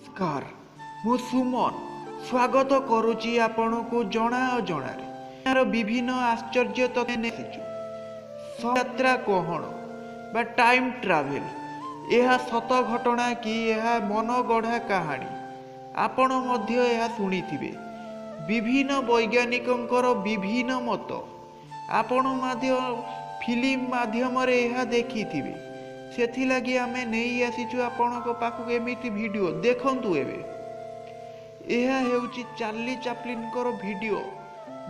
नमस्कार मु सुमन स्वागत करुची आपनको जना अजणारे यार विभिन्न आश्चर्य तथ्य यात्रा कहण बा टाइम ट्रावेल यह सत घटना कि यह मन गढ़ा कहानी आपण मध्य यह शुणिथिबे विभिन्न वैज्ञानिकंकर विभिन्न मत आपण मध्य फिल्म माध्यम रे यह देखिथिबे सेथिलागि आमे नहीं आसीचु आपणक पाखु एमिति वीडियो देखंतु एबे यह हेउची चार्ली चैपलिनकर वीडियो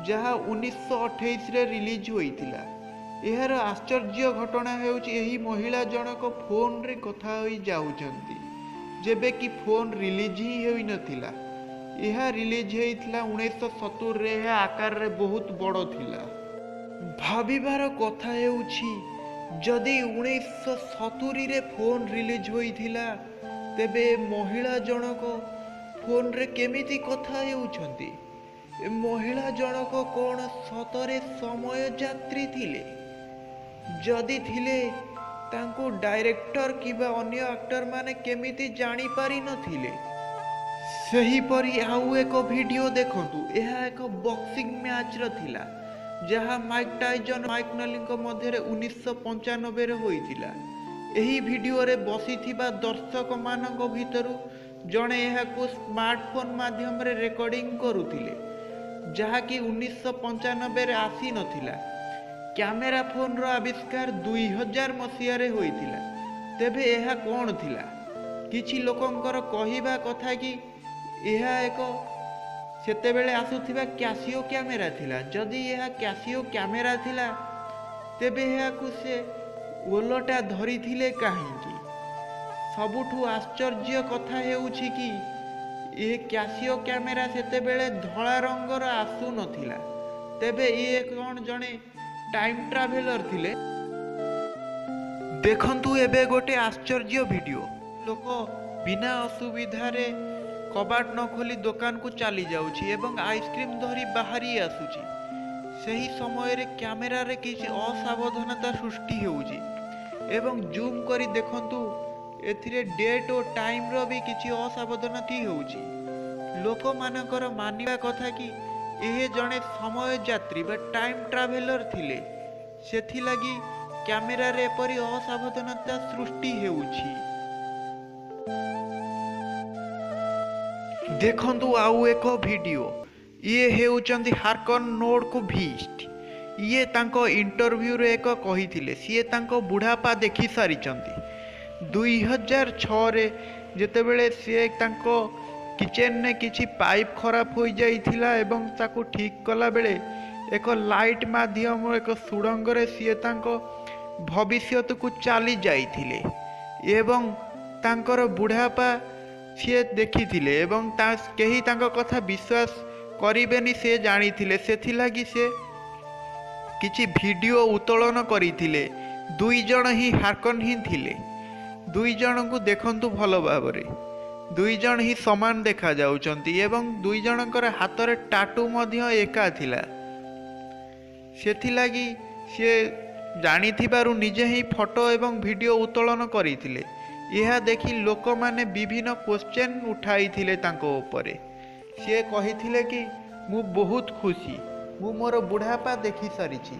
जहा 1928 रे रिलीज होइतिला। एहर आश्चर्य घटना हेउची एही महिला जनक फोन रे कथा होई जाउचंती जेबे कि फोन रिलीज ही होई नथिला। यह रिलीज हेइतिला 1970 रे। यह आकार रे बहुत बड़ थिला। भाबिबार कथा हेउची जदि 1970 रे फोन रिलीज होइथिला तेबे महिला जनक फोन रे केमिति कथा हेउछंती। महिला जनक कोन सतरे समय यात्री थिले? जदि थिले तांको डायरेक्टर किबा अन्य एक्टर माने केमिति जानी पारि नथिले? सही परी आउ एक वीडियो देखंतु। यह एक बॉक्सिंग मैच र थिला जहाँ माइक टाइसन माइक नली मध्य 1995 रे होइतिला। एही वीडियो रे बसिथिबा दर्शक मानक भितरु जणे एहाकु स्मार्टफोन माध्यम रे रेकॉर्डिंग करुथिले जहा कि 1995 रे आसी नथिला। कैमेरा फोन रो आविष्कार 2000 मसिया रे होइतिला। तेबे एहा कोन थिला? किछि लोकंकर कहिबा कथा कि एहा एक सेतेबेले आसुथिबा कैसियो कैमेरा थिला। जदि यह कैसियो कैमेरा थिला तेबे एहाकु से ओलटा धरी थिले काहेकि? सबुठु आश्चर्य कथा हेउछि कि ए कैसियो कैमेरा सेतेबेले धला रंगर आसु नथिला। तेबे ये कोन जणे टाइम ट्रैवलर थिले? देखंतु एबे गोटे आश्चर्य वीडियो। लोक बिना असुविधा रे कबाट न खोली दुकान को चली जाउछि एवं आइसक्रीम धरी बाहरी आसुछि। सही समय रे कैमेरा रे किछि असावधानता सृष्टि हेउछि एवं जूम करी देखंतु एथिरे डेट और टाइम रो भी किछि असावधानता हेउछि। लोक मानकर मानिबा कथा कि एहे जणे समय यात्री बा टाइम ट्रैवलर थिले सेथि लागि कैमेरा रे परि असावधानता सृष्टि हेउछि। देखंतु आउ एक वीडियो। ये हेउचंदी हार्कन नोड को भीस्ट। ये तांको इंटरव्यू रे एक कहिथिले सिए तांको बुढ़ापा देखि सारिचंती। 2006 रे जेतेबेले सिए तांको किचन ने किछि पाइप खराब हो जाइथिला एवं ताको ठीक कला बेले एक लाइट माध्यम एक सुड़ंग रे सिए तांको भविष्यत को चली जाइथिले एवं तांकर बुढ़ापा सी देखी एवं कहीं कथा विश्वास करेनि से जानी से किछि वीडियो उत्तोलन करते। दुई जन ही हार्कन ही थिले। दुई जन को देखंतु भल भाव दुई जन ही समान देखा जाउचंती एवं दुई जनकर हाथ रे टाटू मध्य एका थिला। सेथिलागी से जानी थिबारु निजे ही फोटो एवं वीडियो उत्तोलन करते। यह देखि लोक माने विभिन्न क्वेश्चन उठाई थिले तांको ऊपर। सी कही कि मु बहुत खुशी मु मोर बुढ़ापा देखि सारिछि।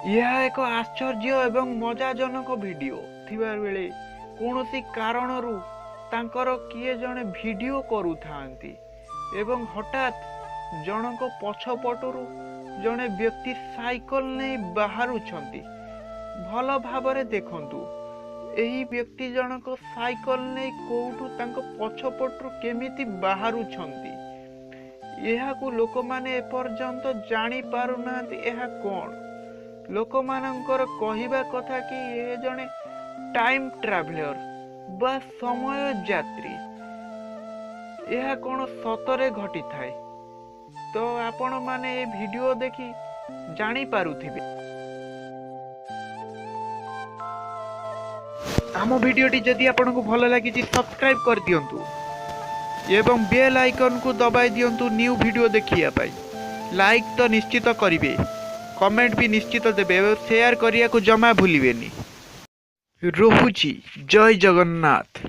यह एक आश्चर्य एवं मजाजनक वीडियो थिबार बेले कोनोसी कारणरू तांकर किए जणे वीडियो करूथांती एवं हठात जनक पछपटरू जणे व्यक्ति साइकल नै बाहरुछंती। भल भाबरे देखंतु एही व्यक्ति जनक साइकल नै कोउठु तांको पछपटरू केमिति बाहरुछंती। एहाकु लोक माने एपर्यंत जानी पारु नांती एहा कोन। लोक मानकर कहिबा कथा कि ए जणे टाइम ट्रैवलर बा समय यात्री। एहा कोन सतरे घटी थाए तो आपण माने ए वीडियो देखि जानी पारुथिबे। आम वीडियोटी जदि आपको भल लगी सब्सक्राइब कर दियंतु एवं बेल आइकन को दबाई दियंतु न्यू वीडियो देखिया पाई। लाइक तो निश्चित करिवे, कमेंट भी निश्चित देबे और शेयर करिया को जमा भूलिबेनी। रहुची। जय जगन्नाथ।